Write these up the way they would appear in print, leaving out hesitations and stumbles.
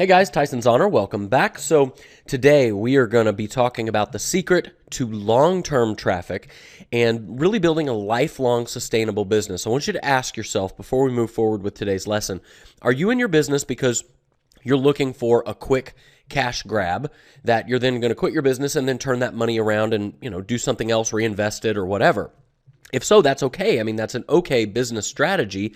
Hey guys, Tyson's Honor. Welcome back. So today we are going to be talking about the secret to long-term traffic and really building a lifelong sustainable business. I want you to ask yourself before we move forward with today's lesson, are you in your business because you're looking for a quick cash grab that you're then going to quit your business and then turn that money around and, do something else, reinvest it or whatever? If so, that's okay. I mean, that's an okay business strategy.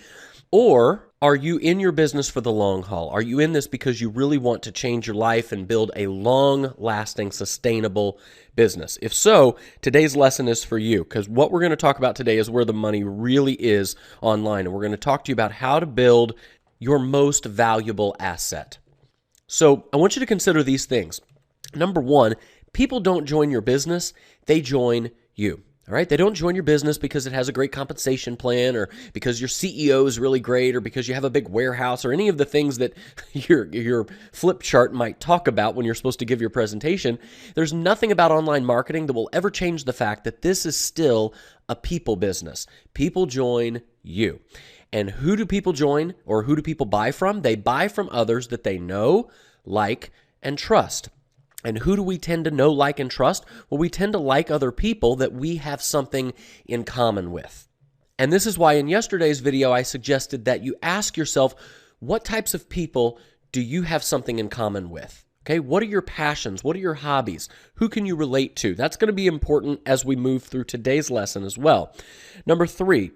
Or are you in your business for the long haul? Are you in this because you really want to change your life and build a long-lasting, sustainable business? If so, today's lesson is for you, because what we're going to talk about today is where the money really is online. And we're going to talk to you about how to build your most valuable asset. So I want you to consider these things. Number one, people don't join your business, they join you. All right, they don't join your business because it has a great compensation plan or because your CEO is really great or because you have a big warehouse or any of the things that your flip chart might talk about when you're supposed to give your presentation. There's nothing about online marketing that will ever change the fact that this is still a people business. People join you. And who do people join or who do people buy from? They buy from others that they know, like, and trust. And who do we tend to know, like, and trust? Well, we tend to like other people that we have something in common with. And this is why in yesterday's video, I suggested that you ask yourself, what types of people do you have something in common with? Okay, what are your passions? What are your hobbies? Who can you relate to? That's going to be important as we move through today's lesson as well. Number three,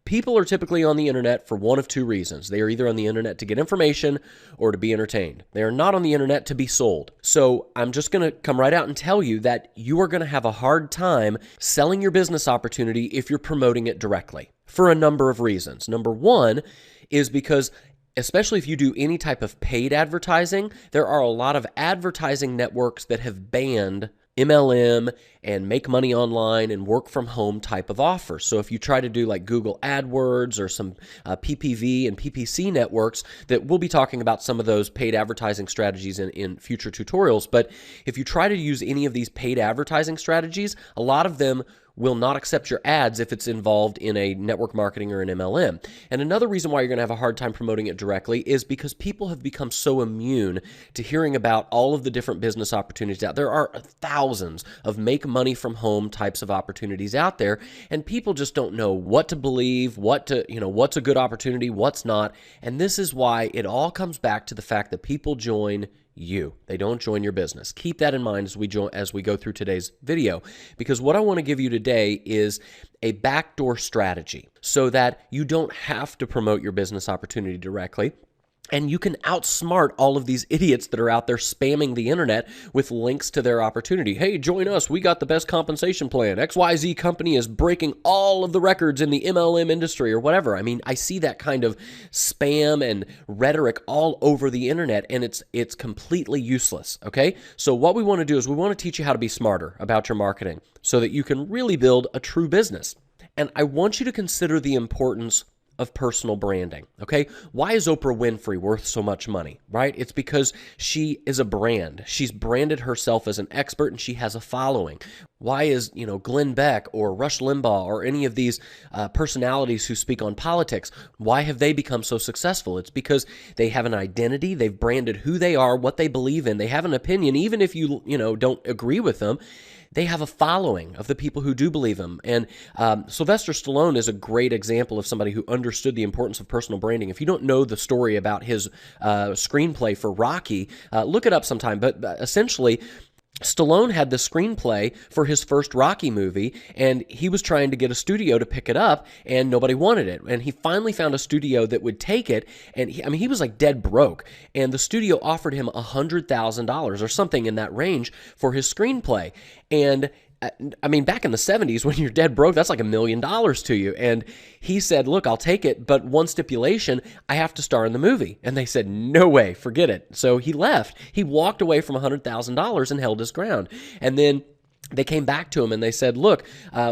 people are typically on the internet for one of two reasons. They are either on the internet to get information or to be entertained. They are not on the internet to be sold. So I'm just going to come right out and tell you that you are going to have a hard time selling your business opportunity if you're promoting it directly for a number of reasons. Number one is because especially if you do any type of paid advertising, there are a lot of advertising networks that have banned MLM and make money online and work from home type of offers. So if you try to do like Google AdWords or some PPV and PPC networks, that we'll be talking about some of those paid advertising strategies in future tutorials. But if you try to use any of these paid advertising strategies, a lot of them will not accept your ads if it's involved in a network marketing or an MLM. And another reason why you're going to have a hard time promoting it directly is because people have become so immune to hearing about all of the different business opportunities out there. There are thousands of make money from home types of opportunities out there, and people just don't know what to believe, what's a good opportunity, what's not. And this is why it all comes back to the fact that people join you. They don't join your business. Keep that in mind as we go through today's video, because what I want to give you today is a backdoor strategy so that you don't have to promote your business opportunity directly. And you can outsmart all of these idiots that are out there spamming the internet with links to their opportunity. Hey, join us. We got the best compensation plan. XYZ company is breaking all of the records in the MLM industry or whatever. I mean, I see that kind of spam and rhetoric all over the internet, and it's completely useless, okay? So what we want to do is we want to teach you how to be smarter about your marketing so that you can really build a true business. And I want you to consider the importance of personal branding, okay? Why is Oprah Winfrey worth so much money, right? It's because she is a brand. She's branded herself as an expert and she has a following. Why is, Glenn Beck or Rush Limbaugh or any of these personalities who speak on politics, why have they become so successful? It's because they have an identity, they've branded who they are, what they believe in, they have an opinion, even if you don't agree with them. They have a following of the people who do believe them. And Sylvester Stallone is a great example of somebody who understood the importance of personal branding. If you don't know the story about his screenplay for Rocky, look it up sometime. But essentially, Stallone had the screenplay for his first Rocky movie, and he was trying to get a studio to pick it up, and nobody wanted it. And he finally found a studio that would take it, and he was like dead broke. And the studio offered him $100,000 or something in that range for his screenplay. And back in the 70s, when you're dead broke, that's like $1 million to you. And he said, look, I'll take it, but one stipulation, I have to star in the movie. And they said, no way, forget it. So he left. He walked away from $100,000 and held his ground. And then they came back to him and they said, look,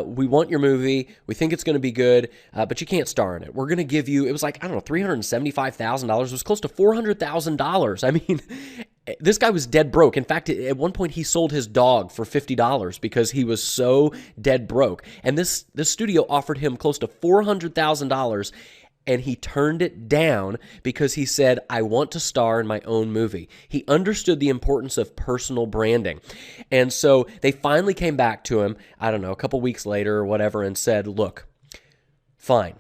we want your movie. We think it's going to be good, but you can't star in it. We're going to give you, it was like, $375,000. It was close to $400,000. This guy was dead broke. In fact, at one point he sold his dog for $50 because he was so dead broke. And this studio offered him close to $400,000 and he turned it down because he said, I want to star in my own movie. He understood the importance of personal branding. And so they finally came back to him, I don't know, a couple weeks later or whatever, and said, look, fine.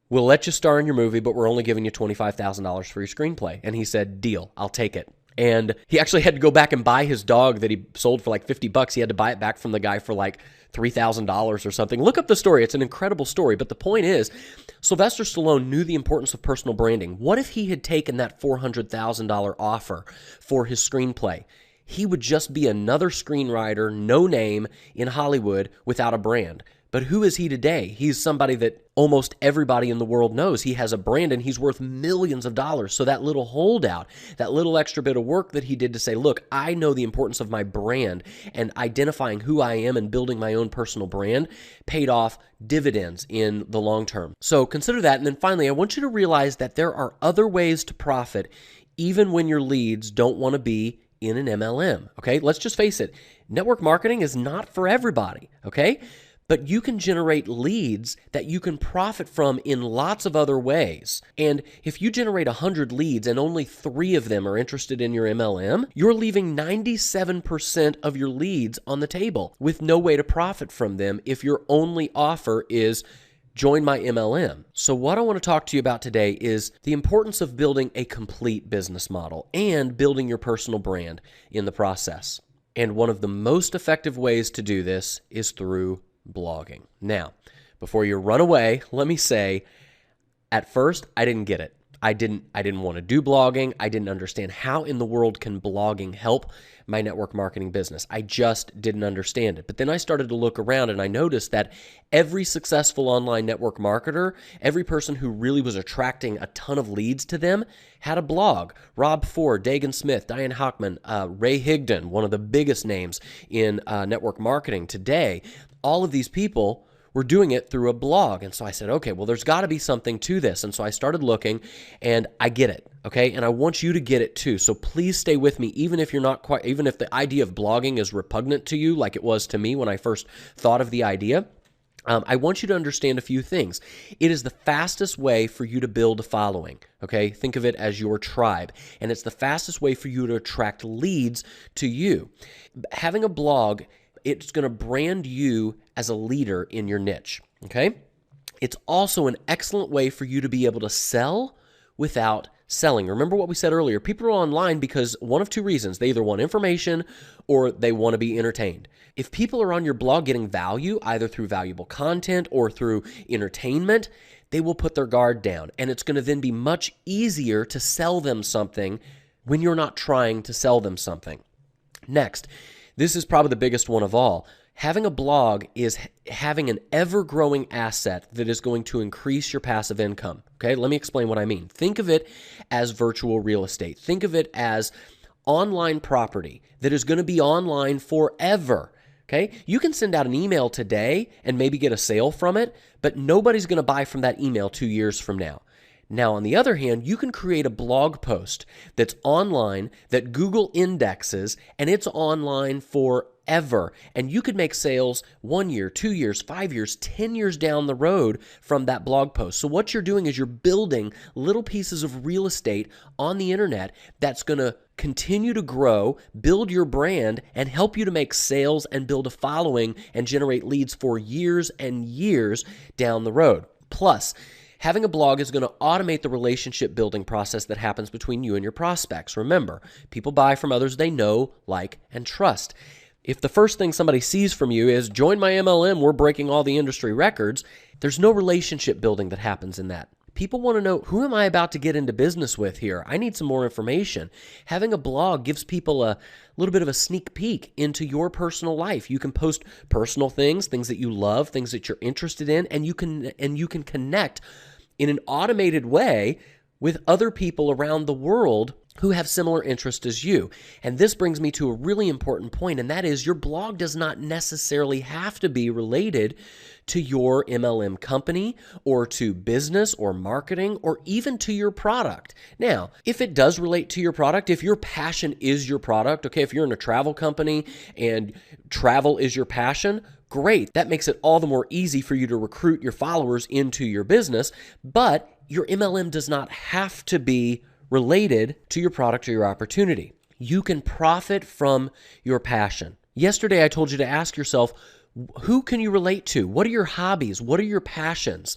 We'll let you star in your movie, but we're only giving you $25,000 for your screenplay. And he said, deal, I'll take it. And he actually had to go back and buy his dog that he sold for like $50. He had to buy it back from the guy for like $3,000 or something. Look up the story. It's an incredible story. But the point is, Sylvester Stallone knew the importance of personal branding. What if he had taken that $400,000 offer for his screenplay? He would just be another screenwriter, no name in Hollywood without a brand. But who is he today? He's somebody that almost everybody in the world knows. He has a brand and he's worth millions of dollars. So that little holdout, that little extra bit of work that he did to say, look, I know the importance of my brand and identifying who I am and building my own personal brand paid off dividends in the long term. So consider that. And then finally, I want you to realize that there are other ways to profit even when your leads don't want to be in an MLM. Okay, let's just face it. Network marketing is not for everybody. Okay. But you can generate leads that you can profit from in lots of other ways. And if you generate 100 leads and only 3 of them are interested in your MLM, you're leaving 97% of your leads on the table with no way to profit from them if your only offer is join my MLM. So what I want to talk to you about today is the importance of building a complete business model and building your personal brand in the process. And one of the most effective ways to do this is through blogging. Now, before you run away, let me say, at first, I didn't get it. I didn't want to do blogging. I didn't understand how in the world can blogging help my network marketing business. I just didn't understand it. But then I started to look around and I noticed that every successful online network marketer, every person who really was attracting a ton of leads to them, had a blog. Rob Ford, Dagan Smith, Diane Hockman, Ray Higdon, one of the biggest names in network marketing today. All of these people were doing it through a blog. And so I said, okay, well, there's got to be something to this. And so I started looking and I get it. Okay. And I want you to get it too. So please stay with me, even if the idea of blogging is repugnant to you, like it was to me when I first thought of the idea. I want you to understand a few things. It is the fastest way for you to build a following, okay? Think of it as your tribe, and it's the fastest way for you to attract leads to you. Having a blog, it's going to brand you as a leader in your niche, okay? It's also an excellent way for you to be able to sell without selling. Remember what we said earlier. People are online because one of two reasons. They either want information or they want to be entertained. If people are on your blog getting value, either through valuable content or through entertainment, they will put their guard down. And it's going to then be much easier to sell them something when you're not trying to sell them something. Next, this is probably the biggest one of all. Having a blog is having an ever-growing asset that is going to increase your passive income. Okay, let me explain what I mean. Think of it as virtual real estate. Think of it as online property that is going to be online forever. Okay, you can send out an email today and maybe get a sale from it, but nobody's going to buy from that email 2 years from now. Now, on the other hand, you can create a blog post that's online that Google indexes, and it's online forever. And you could make sales 1 year, 2 years, 5 years, 10 years down the road from that blog post. So what you're doing is you're building little pieces of real estate on the internet that's going to continue to grow, build your brand, and help you to make sales and build a following and generate leads for years and years down the road. Plus, having a blog is going to automate the relationship building process that happens between you and your prospects. Remember, people buy from others they know, like, and trust. If the first thing somebody sees from you is, join my MLM, we're breaking all the industry records, there's no relationship building that happens in that. People want to know, who am I about to get into business with here? I need some more information. Having a blog gives people a little bit of a sneak peek into your personal life. You can post personal things that you love, things that you're interested in, and you can connect in an automated way with other people around the world who have similar interests as you. And this brings me to a really important point, and that is your blog does not necessarily have to be related to your MLM company or to business or marketing or even to your product. Now, if it does relate to your product, if your passion is your product, okay, if you're in a travel company and travel is your passion, great. That makes it all the more easy for you to recruit your followers into your business. But your MLM does not have to be related to your product or your opportunity. You can profit from your passion. Yesterday, I told you to ask yourself, who can you relate to? What are your hobbies? What are your passions?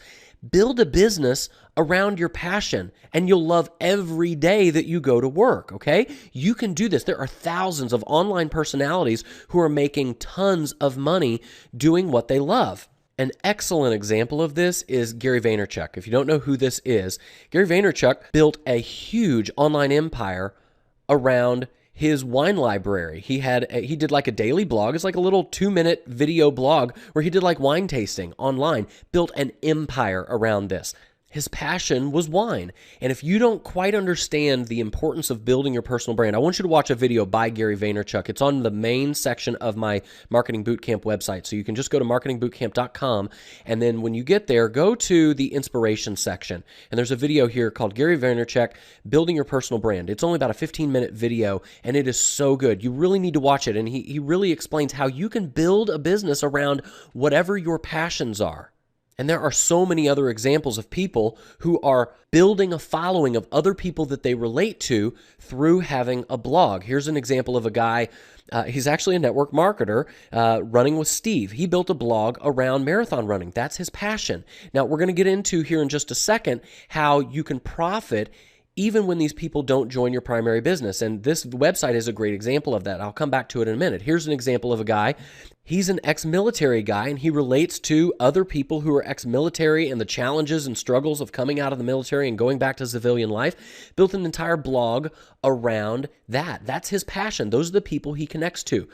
Build a business around your passion, and you'll love every day that you go to work, okay? You can do this. There are thousands of online personalities who are making tons of money doing what they love. An excellent example of this is Gary Vaynerchuk. If you don't know who this is, Gary Vaynerchuk built a huge online empire around his wine library. He did like a daily blog. It's like a little 2-minute video blog where he did like wine tasting online, built an empire around this. His passion was wine. And if you don't quite understand the importance of building your personal brand, I want you to watch a video by Gary Vaynerchuk. It's on the main section of my Marketing Bootcamp website. So you can just go to marketingbootcamp.com. And then when you get there, go to the inspiration section. And there's a video here called Gary Vaynerchuk, Building Your Personal Brand. It's only about a 15-minute video, and it is so good. You really need to watch it. And he really explains how you can build a business around whatever your passions are. And there are so many other examples of people who are building a following of other people that they relate to through having a blog. Here's an example of a guy, he's actually a network marketer, Running with Steve. He built a blog around marathon running. That's his passion. Now, we're going to get into here in just a second how you can profit even when these people don't join your primary business. And this website is a great example of that. I'll come back to it in a minute. Here's an example of a guy. He's an ex-military guy, and he relates to other people who are ex-military and the challenges and struggles of coming out of the military and going back to civilian life. Built an entire blog around that. That's his passion. Those are the people he connects to.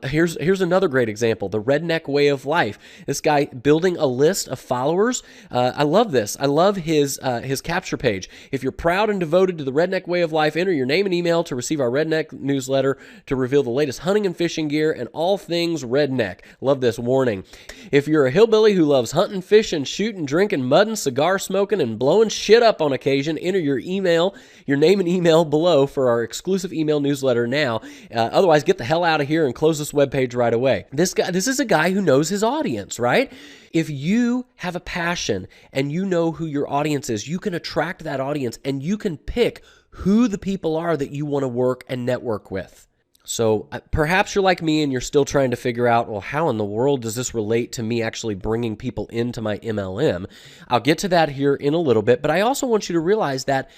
Here's another great example, the Redneck Way of Life. This guy building a list of followers. I love this. I love his capture page. If you're proud and devoted to the Redneck Way of Life, enter your name and email to receive our Redneck newsletter to reveal the latest hunting and fishing gear and all things redneck. Love this warning. If you're a hillbilly who loves hunting, fishing, shooting, drinking, mudding, cigar smoking, and blowing shit up on occasion, enter your email, your name and email below for our exclusive email newsletter now. Otherwise, get the hell out of here and close this webpage right away. This is a guy who knows his audience, right? If you have a passion and you know who your audience is, you can attract that audience and you can pick who the people are that you want to work and network with. So perhaps you're like me and you're still trying to figure out, well, how in the world does this relate to me actually bringing people into my MLM? I'll get to that here in a little bit, but I also want you to realize that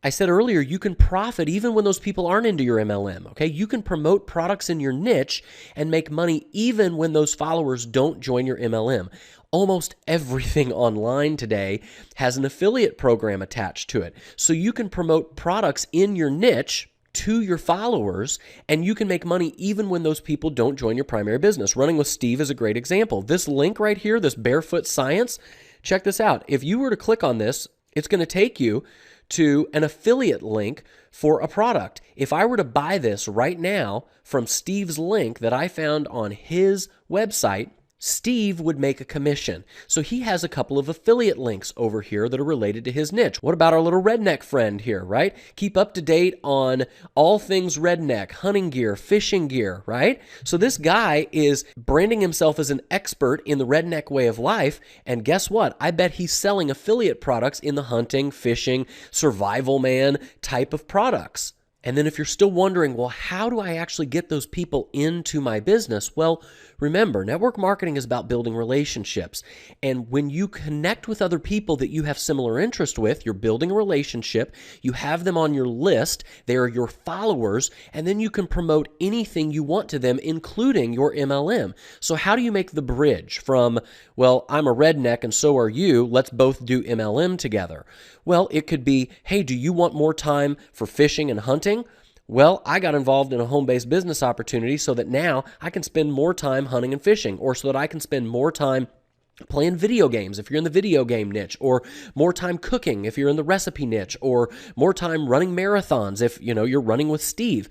I said earlier, you can profit even when those people aren't into your MLM, okay? You can promote products in your niche and make money even when those followers don't join your MLM. Almost everything online today has an affiliate program attached to it. So you can promote products in your niche to your followers, and you can make money even when those people don't join your primary business. Running with Steve is a great example. This link right here, this Barefoot Science, check this out. If you were to click on this, it's going to take you to an affiliate link for a product. If I were to buy this right now from Steve's link that I found on his website, Steve would make a commission. So he has a couple of affiliate links over here that are related to his niche. What about our little redneck friend here, right? Keep up to date on all things redneck, hunting gear, fishing gear, right? So this guy is branding himself as an expert in the redneck way of life. And guess what? I bet he's selling affiliate products in the hunting, fishing, survival man type of products. And then if you're still wondering, well, how do I actually get those people into my business? Well, remember, network marketing is about building relationships. And when you connect with other people that you have similar interest with, you're building a relationship, you have them on your list, they are your followers, and then you can promote anything you want to them, including your MLM. So how do you make the bridge from, well, I'm a redneck and so are you, let's both do MLM together? Well, it could be, hey, do you want more time for fishing and hunting? Well, I got involved in a home-based business opportunity so that now I can spend more time hunting and fishing, or so that I can spend more time playing video games if you're in the video game niche, or more time cooking if you're in the recipe niche, or more time running marathons if you're running with Steve.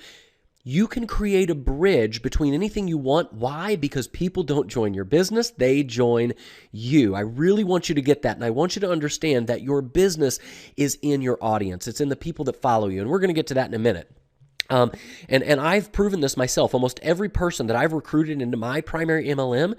You can create a bridge between anything you want. Why? Because people don't join your business, they join you. I really want you to get that, and I want you to understand that your business is in your audience. It's in the people that follow you, and we're going to get to that in a minute. And I've proven this myself. Almost every person that I've recruited into my primary MLM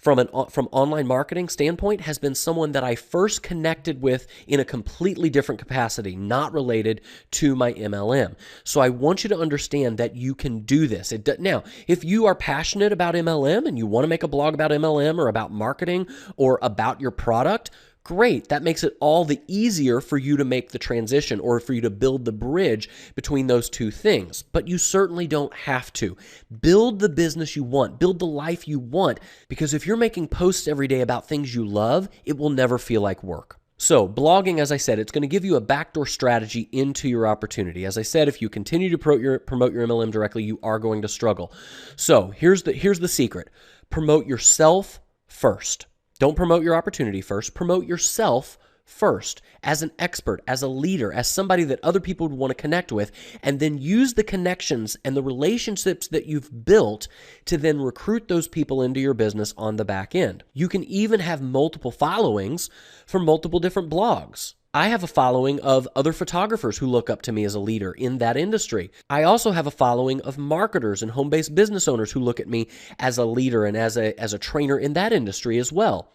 from online marketing standpoint has been someone that I first connected with in a completely different capacity, not related to my MLM. So I want you to understand that you can do this. Now, if you are passionate about MLM and you want to make a blog about MLM or about marketing or about your product, great. That makes it all the easier for you to make the transition or for you to build the bridge between those two things. But you certainly don't have to. Build the business you want. Build the life you want. Because if you're making posts every day about things you love, it will never feel like work. So blogging, as I said, it's going to give you a backdoor strategy into your opportunity. As I said, if you continue to promote your MLM directly, you are going to struggle. So here's the secret. Promote yourself first. Don't promote your opportunity first. Promote yourself first as an expert, as a leader, as somebody that other people would want to connect with, and then use the connections and the relationships that you've built to then recruit those people into your business on the back end. You can even have multiple followings for multiple different blogs. I have a following of other photographers who look up to me as a leader in that industry. I also have a following of marketers and home-based business owners who look at me as a leader and as a trainer in that industry as well.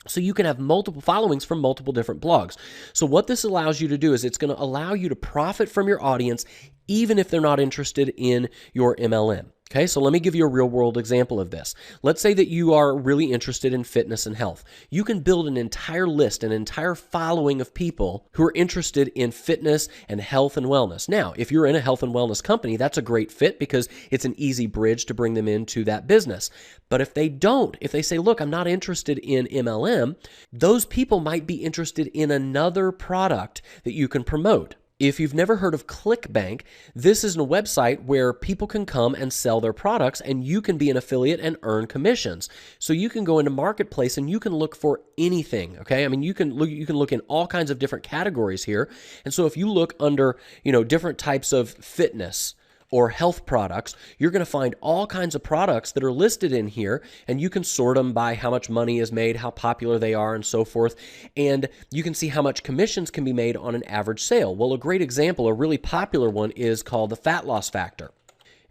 So you can have multiple followings from multiple different blogs. So what this allows you to do is it's going to allow you to profit from your audience even if they're not interested in your MLM. Okay, so let me give you a real world example of this. Let's say that you are really interested in fitness and health. You can build an entire list, an entire following of people who are interested in fitness and health and wellness. Now, if you're in a health and wellness company, that's a great fit because it's an easy bridge to bring them into that business. But if they don't, if they say, look, I'm not interested in MLM, those people might be interested in another product that you can promote. If you've never heard of ClickBank, this is a website where people can come and sell their products and you can be an affiliate and earn commissions. So you can go into Marketplace and you can look for anything, okay? I mean, you can look in all kinds of different categories here. And so if you look under, different types of fitness or health products, you're going to find all kinds of products that are listed in here, and you can sort them by how much money is made, how popular they are, and so forth, and you can see how much commissions can be made on an average sale. Well, a great example, a really popular one, is called the Fat Loss Factor.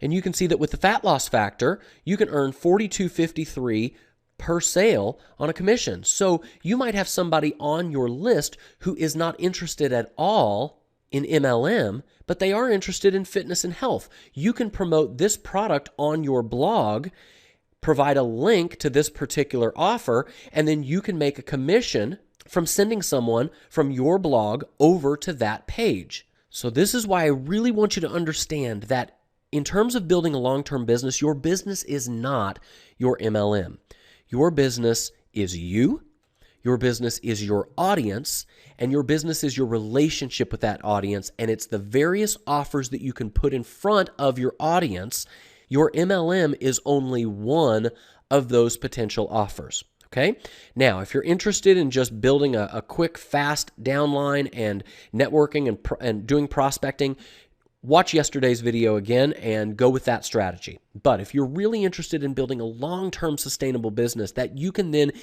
And you can see that with the Fat Loss Factor, you can earn $42.53 per sale on a commission. So you might have somebody on your list who is not interested at all in MLM, but they are interested in fitness and health. You can promote this product on your blog, provide a link to this particular offer, and then you can make a commission from sending someone from your blog over to that page. So this is why I really want you to understand that in terms of building a long-term business, your business is not your MLM. Your business is you. Your business is your audience, and your business is your relationship with that audience, and it's the various offers that you can put in front of your audience. Your MLM is only one of those potential offers, okay? Now, if you're interested in just building a quick, fast downline and networking and doing prospecting, watch yesterday's video again and go with that strategy. But if you're really interested in building a long-term sustainable business that you can then,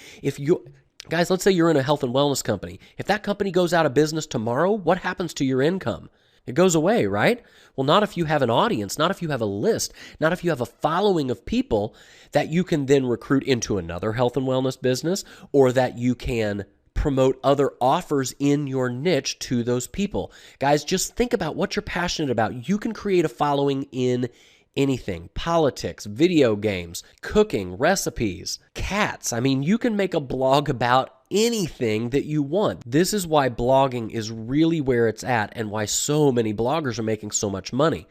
guys, let's say you're in a health and wellness company. If that company goes out of business tomorrow, what happens to your income? It goes away, right? Well, not if you have an audience, not if you have a list, not if you have a following of people that you can then recruit into another health and wellness business, or that you can promote other offers in your niche to those people. Guys, just think about what you're passionate about. You can create a following in anything: politics, video games, cooking, recipes, cats. I mean, you can make a blog about anything that you want. This is why blogging is really where it's at and why so many bloggers are making so much money.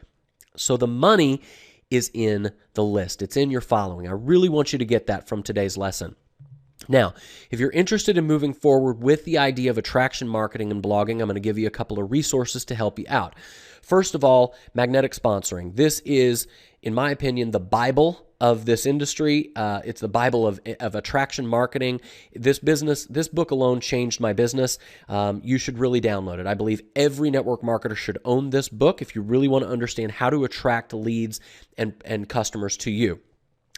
So the money is in the list. It's in your following. I really want you to get that from today's lesson. Now, if you're interested in moving forward with the idea of attraction marketing and blogging, I'm going to give you a couple of resources to help you out. First of all, magnetic sponsoring. This is, in my opinion, the Bible of this industry. It's the Bible of attraction marketing. This book alone changed my business. You should really download it. I believe every network marketer should own this book if you really want to understand how to attract leads and customers to you.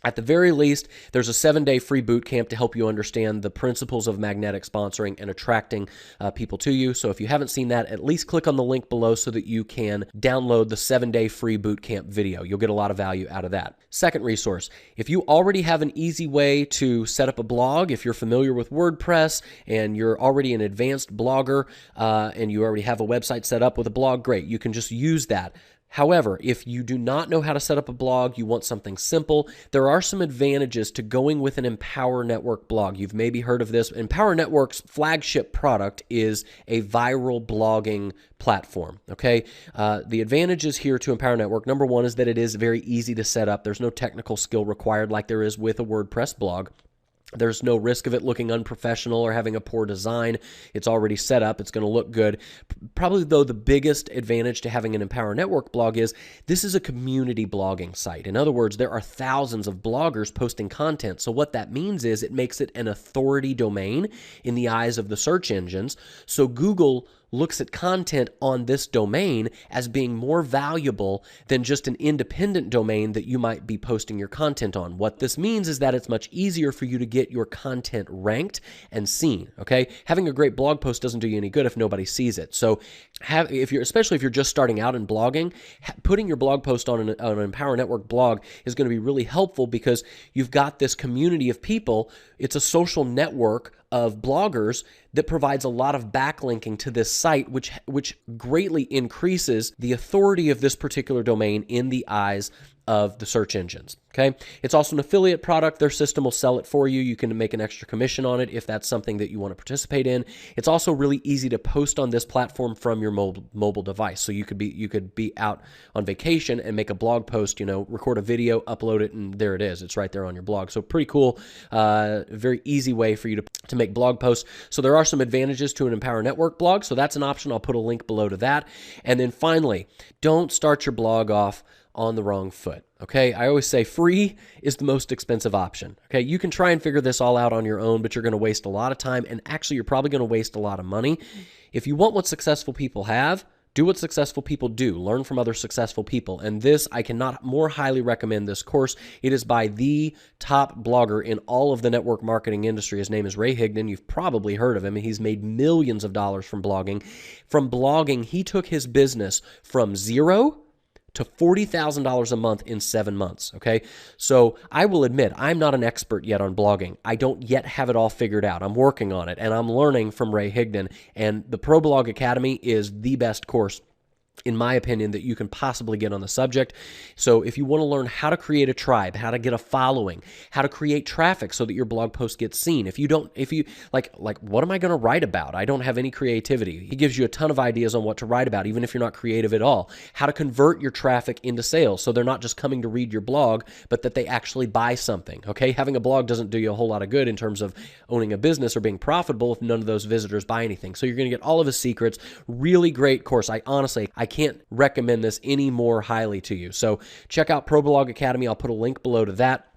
At the very least, there's a 7-day free boot camp to help you understand the principles of magnetic sponsoring and attracting people to you. So if you haven't seen that, at least click on the link below so that you can download the 7-day free boot camp video. You'll get a lot of value out of that. Second resource, if you already have an easy way to set up a blog, if you're familiar with WordPress and you're already an advanced blogger and you already have a website set up with a blog, great. You can just use that. However, if you do not know how to set up a blog, you want something simple, there are some advantages to going with an Empower Network blog. You've maybe heard of this. Empower Network's flagship product is a viral blogging platform, okay? The advantages here to Empower Network, number one, is that it is very easy to set up. There's no technical skill required like there is with a WordPress blog. There's no risk of it looking unprofessional or having a poor design. It's already set up. It's going to look good. Probably, though, the biggest advantage to having an Empower Network blog is this is a community blogging site. In other words, there are thousands of bloggers posting content. So what that means is it makes it an authority domain in the eyes of the search engines. So Google looks at content on this domain as being more valuable than just an independent domain that you might be posting your content on. What this means is that it's much easier for you to get your content ranked and seen, okay? Having a great blog post doesn't do you any good if nobody sees it. So especially if you're just starting out in blogging, putting your blog post on an Empower Network blog is going to be really helpful because you've got this community of people. It's a social network of bloggers that provides a lot of backlinking to this site, which greatly increases the authority of this particular domain in the eyes of the search engines, okay? It's also an affiliate product. Their system will sell it for you. You can make an extra commission on it if that's something that you want to participate in. It's also really easy to post on this platform from your mobile device. So you could be out on vacation and make a blog post, record a video, upload it, and there it is. It's right there on your blog. So pretty cool, very easy way for you to make blog posts. So there are some advantages to an Empower Network blog. So that's an option. I'll put a link below to that. And then finally, don't start your blog off on the wrong foot, okay? I always say free is the most expensive option, okay? You can try and figure this all out on your own, but you're going to waste a lot of time, and actually you're probably going to waste a lot of money. If you want what successful people have, do what successful people do. Learn from other successful people. And this, I cannot more highly recommend this course. It is by the top blogger in all of the network marketing industry. His name is Ray Higdon. You've probably heard of him. He's made millions of dollars from blogging. From blogging, he took his business from zero to $40,000 a month in 7 months, okay? So I will admit, I'm not an expert yet on blogging. I don't yet have it all figured out. I'm working on it, and I'm learning from Ray Higdon, and the ProBlog Academy is the best course, in my opinion, that you can possibly get on the subject. So if you want to learn how to create a tribe, how to get a following, how to create traffic so that your blog post gets seen. If you like, what am I going to write about? I don't have any creativity. He gives you a ton of ideas on what to write about, even if you're not creative at all. How to convert your traffic into sales so they're not just coming to read your blog, but that they actually buy something, okay? Having a blog doesn't do you a whole lot of good in terms of owning a business or being profitable if none of those visitors buy anything. So you're going to get all of his secrets. Really great course. I can't recommend this any more highly to you. So check out ProBlog Academy. I'll put a link below to that.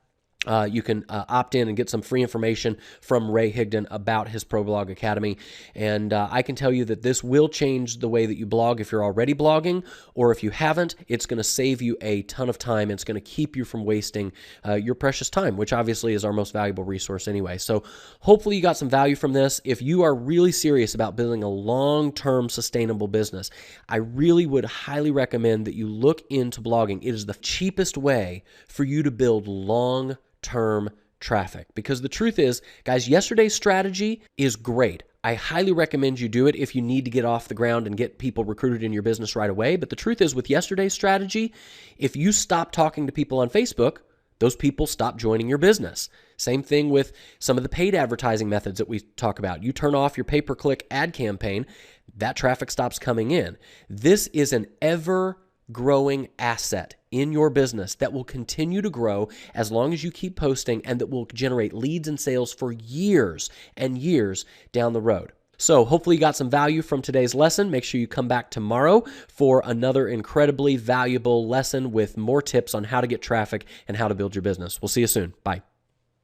You can opt in and get some free information from Ray Higdon about his ProBlog Academy. And I can tell you that this will change the way that you blog if you're already blogging, or if you haven't, it's going to save you a ton of time. It's going to keep you from wasting your precious time, which obviously is our most valuable resource anyway. So hopefully you got some value from this. If you are really serious about building a long-term sustainable business, I really would highly recommend that you look into blogging. It is the cheapest way for you to build long-term traffic. Because the truth is, guys, yesterday's strategy is great. I highly recommend you do it if you need to get off the ground and get people recruited in your business right away. But the truth is, with yesterday's strategy, if you stop talking to people on Facebook, those people stop joining your business. Same thing with some of the paid advertising methods that we talk about. You turn off your pay-per-click ad campaign, that traffic stops coming in. This is an ever-growing asset in your business that will continue to grow as long as you keep posting, and that will generate leads and sales for years and years down the road. So hopefully you got some value from today's lesson. Make sure you come back tomorrow for another incredibly valuable lesson with more tips on how to get traffic and how to build your business. We'll see you soon. Bye.